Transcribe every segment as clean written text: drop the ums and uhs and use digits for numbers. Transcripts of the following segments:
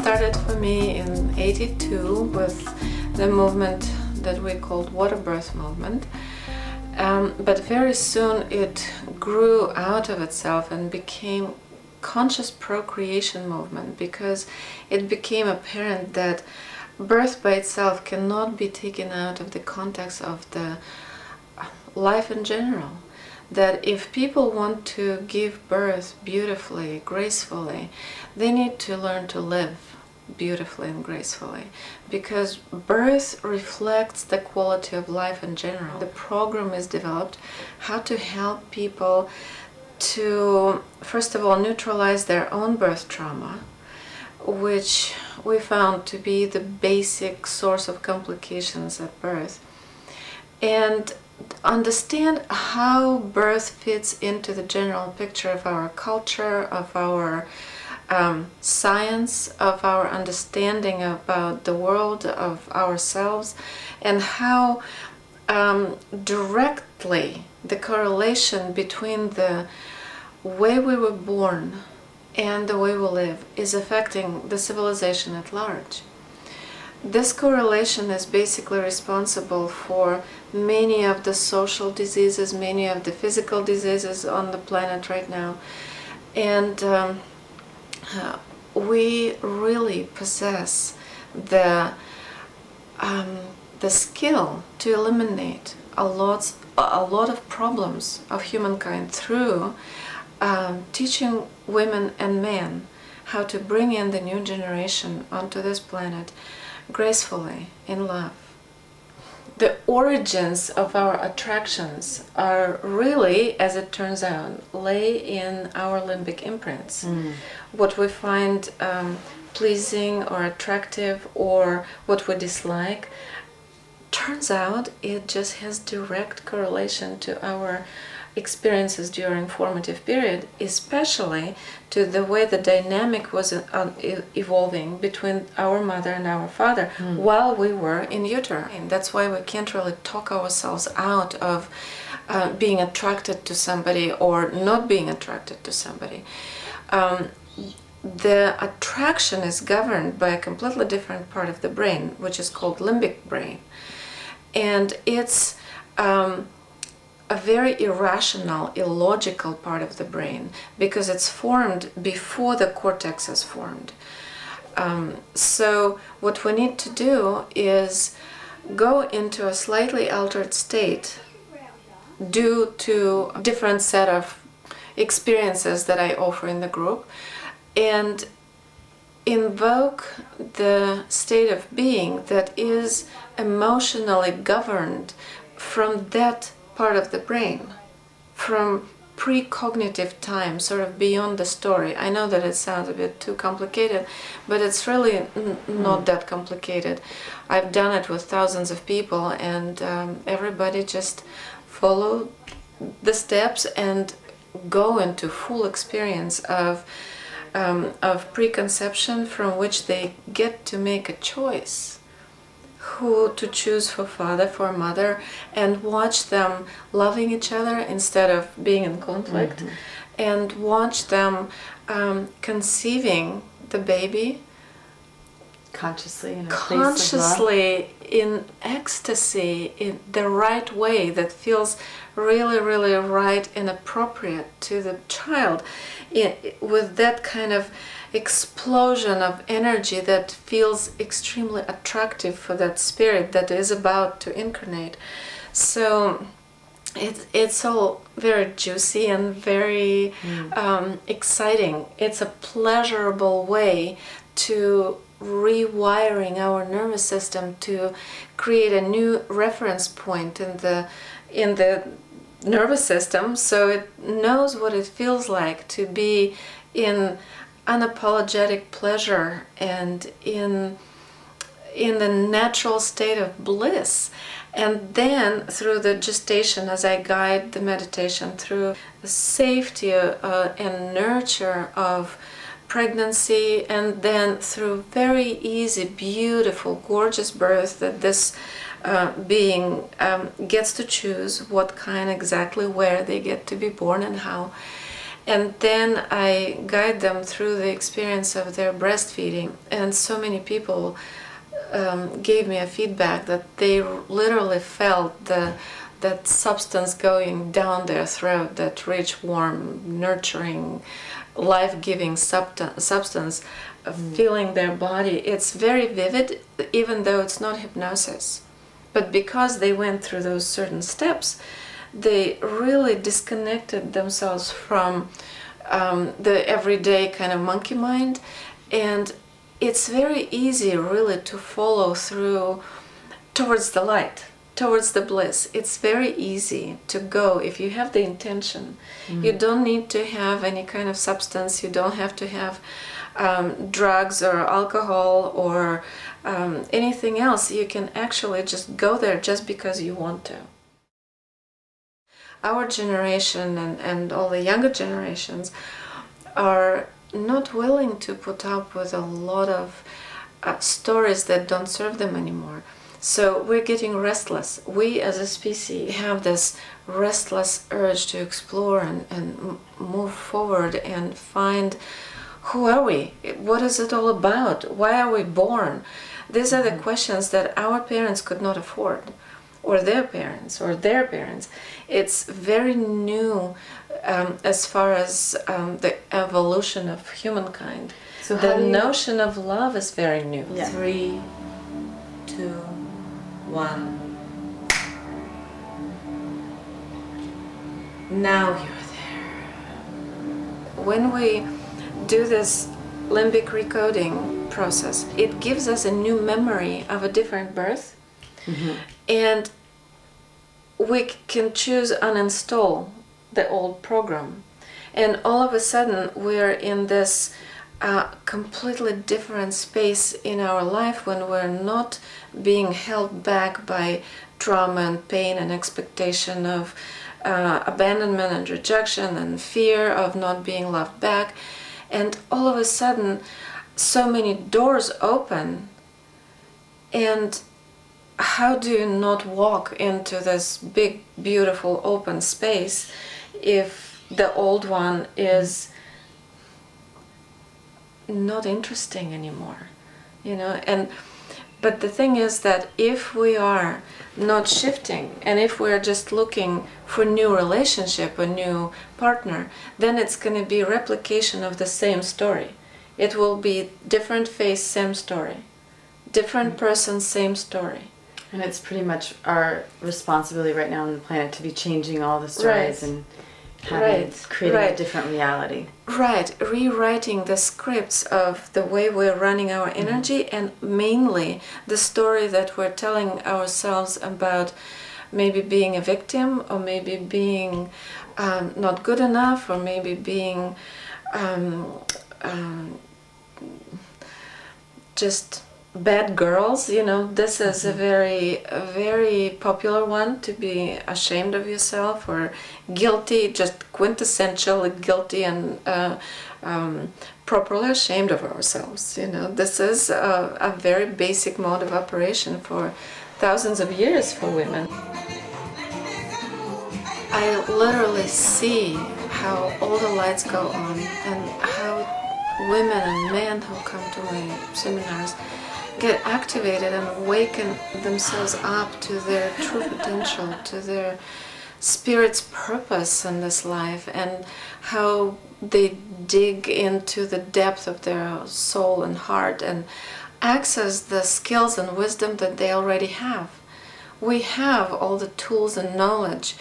started for me in '82 with the movement that we called water birth movement. But very soon it grew out of itself and became conscious procreation movement, because it became apparent that birth by itself cannot be taken out of the context of the life in general. That if people want to give birth beautifully, gracefully, they need to learn to live beautifully and gracefully, because birth reflects the quality of life in general. The program is developed how to help people to, first of all, neutralize their own birth trauma, which we found to be the basic source of complications at birth, and understand how birth fits into the general picture of our culture, of our science, of our understanding about the world, of ourselves, and how directly the correlation between the way we were born and the way we live is affecting the civilization at large. This correlation is basically responsible for many of the social diseases, many of the physical diseases on the planet right now. And we really possess the skill to eliminate a lot of problems of humankind through teaching women and men how to bring in the new generation onto this planet gracefully, in love. The origins of our attractions are really, as it turns out, lay in our limbic imprints. What we find pleasing or attractive, or what we dislike, turns out it just has direct correlation to our experiences during formative period, especially to the way the dynamic was evolving between our mother and our father while we were in utero. And that's why we can't really talk ourselves out of being attracted to somebody or not being attracted to somebody. The attraction is governed by a completely different part of the brain, which is called limbic brain. And it's a very irrational, illogical part of the brain, because it's formed before the cortex is formed. So what we need to do is go into a slightly altered state due to a different set of experiences that I offer in the group, and invoke the state of being that is emotionally governed from that part of the brain, from precognitive time, sort of beyond the story. I know that it sounds a bit too complicated, but it's really not that complicated. I've done it with thousands of people, and everybody just follow the steps and go into full experience of preconception, from which they get to make a choice who to choose for father, for mother, and watch them loving each other instead of being in conflict, and watch them conceiving the baby consciously, in a consciously, in ecstasy, in the right way that feels really, really right and appropriate to the child, with that kind of explosion of energy that feels extremely attractive for that spirit that is about to incarnate. So it's all very juicy and very exciting. It's a pleasurable way to rewiring our nervous system to create a new reference point in the nervous system, so it knows what it feels like to be in unapologetic pleasure and in the natural state of bliss. And then through the gestation, as I guide the meditation through the safety and nurture of pregnancy, and then through very easy, beautiful, gorgeous birth, that this being gets to choose what kind, exactly where they get to be born and how. And then I guide them through the experience of their breastfeeding. And so many people gave me a feedback that they literally felt that substance going down their throat, that rich, warm, nurturing, life-giving substance, filling their body. It's very vivid, even though it's not hypnosis. But because they went through those certain steps, they really disconnected themselves from the everyday kind of monkey mind, and it's very easy really to follow through towards the light, towards the bliss. It's very easy to go if you have the intention. You don't need to have any kind of substance, you don't have to have drugs or alcohol or anything else. You can actually just go there just because you want to. Our generation and all the younger generations are not willing to put up with a lot of stories that don't serve them anymore. So we're getting restless. We as a species have this restless urge to explore and move forward and find, who are we? What is it all about? Why are we born? These are the questions that our parents could not afford, or their parents, or their parents. It's very new as far as the evolution of humankind. So the notion of love is very new. Yeah. 3, 2, 1. Now you're there. When we do this limbic recoding process, it gives us a new memory of a different birth. And we can choose uninstall the old program, and all of a sudden we're in this completely different space in our life when we're not being held back by trauma and pain and expectation of abandonment and rejection and fear of not being loved back. And all of a sudden so many doors open, and how do you not walk into this big, beautiful, open space if the old one is not interesting anymore, you know? But the thing is that if we are not shifting, and if we're just looking for new relationship, a new partner, then it's going to be replication of the same story. It will be different face, same story. Different person, same story. And it's pretty much our responsibility right now on the planet to be changing all the stories and creating a different reality. Right, rewriting the scripts of the way we're running our energy, and mainly the story that we're telling ourselves about maybe being a victim, or maybe being not good enough, or maybe being just bad girls. You know, this is a very popular one, to be ashamed of yourself or guilty, just quintessentially guilty and properly ashamed of ourselves. You know, this is a very basic mode of operation for thousands of years for women. I literally see how all the lights go on, and how women and men who come to my seminars get activated and awaken themselves up to their true potential, to their spirit's purpose in this life, and how they dig into the depth of their soul and heart and access the skills and wisdom that they already have. We have all the tools and knowledge,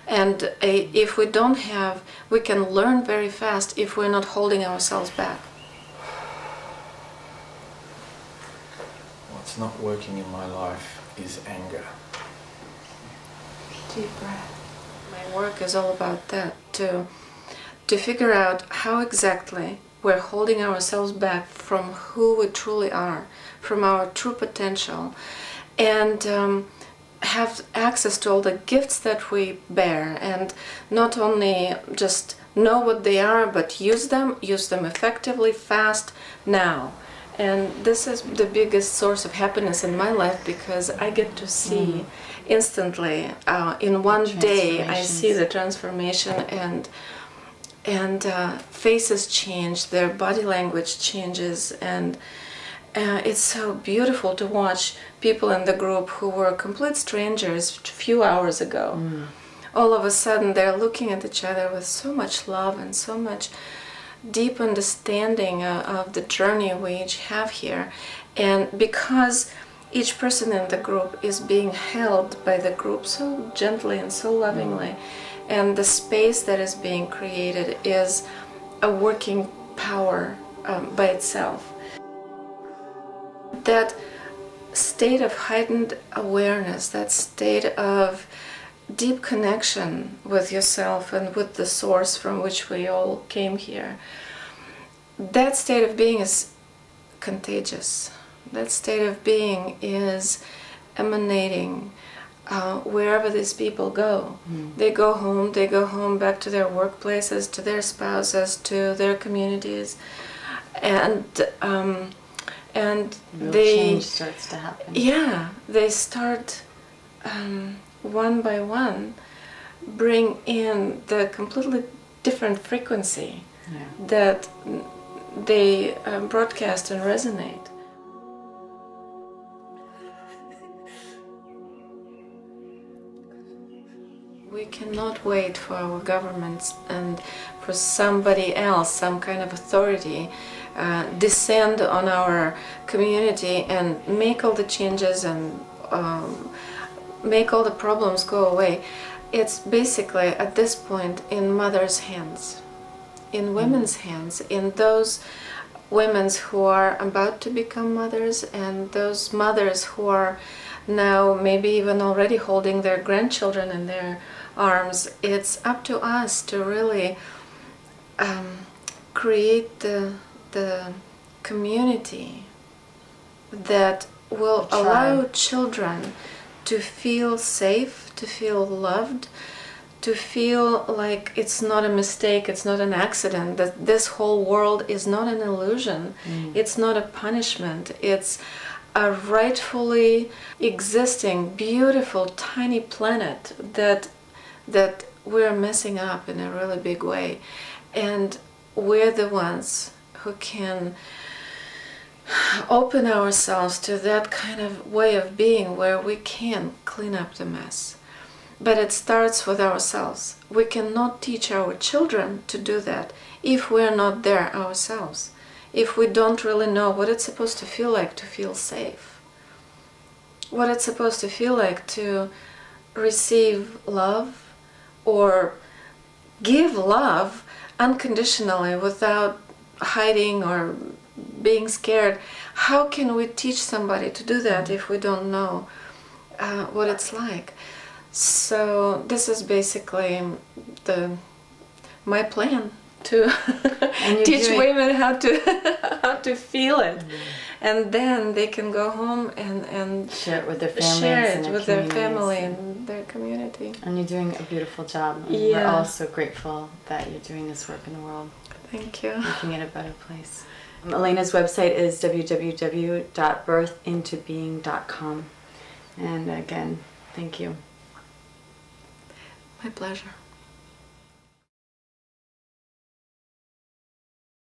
and if we don't have, we can learn very fast if we're not holding ourselves back. What's not working in my life is anger. Deep breath. My work is all about that, to figure out how exactly we're holding ourselves back from who we truly are, from our true potential, and have access to all the gifts that we bear, and not only just know what they are, but use them effectively, fast, now. And this is the biggest source of happiness in my life, because I get to see instantly, in one day, I see the transformation, and and faces change, their body language changes, and it's so beautiful to watch people in the group who were complete strangers a few hours ago. All of a sudden they're looking at each other with so much love and so much deep understanding of the journey we each have here. And because each person in the group is being held by the group so gently and so lovingly, and the space that is being created is a working power by itself. That state of heightened awareness, that state of deep connection with yourself and with the source from which we all came here, that state of being is contagious. That state of being is emanating wherever these people go. They go home back to their workplaces, to their spouses, to their communities, and change starts to happen. Yeah, they start one by one bring in the completely different frequency that they broadcast and resonate. We cannot wait for our governments and for somebody else, some kind of authority, descend on our community and make all the changes and make all the problems go away. It's basically at this point in mothers' hands, in women's hands, in those women who are about to become mothers and those mothers who are now maybe even already holding their grandchildren in their arms. It's up to us to really create the community that will allow children to feel safe, to feel loved, to feel like it's not a mistake, it's not an accident, that this whole world is not an illusion, it's not a punishment, it's a rightfully existing, beautiful, tiny planet that we're messing up in a really big way. And we're the ones who can open ourselves to that kind of way of being where we can clean up the mess. But it starts with ourselves. We cannot teach our children to do that if we're not there ourselves, if we don't really know what it's supposed to feel like to feel safe, what it's supposed to feel like to receive love or give love unconditionally without hiding or being scared. How can we teach somebody to do that if we don't know what it's like? So this is basically my plan to teach women how to feel it, and then they can go home and share it with their families, family and their community. And you're doing a beautiful job. We're all so grateful that you're doing this work in the world. Thank you. Making it a better place. Elena's website is www.birthintobeing.com. And again, thank you. My pleasure.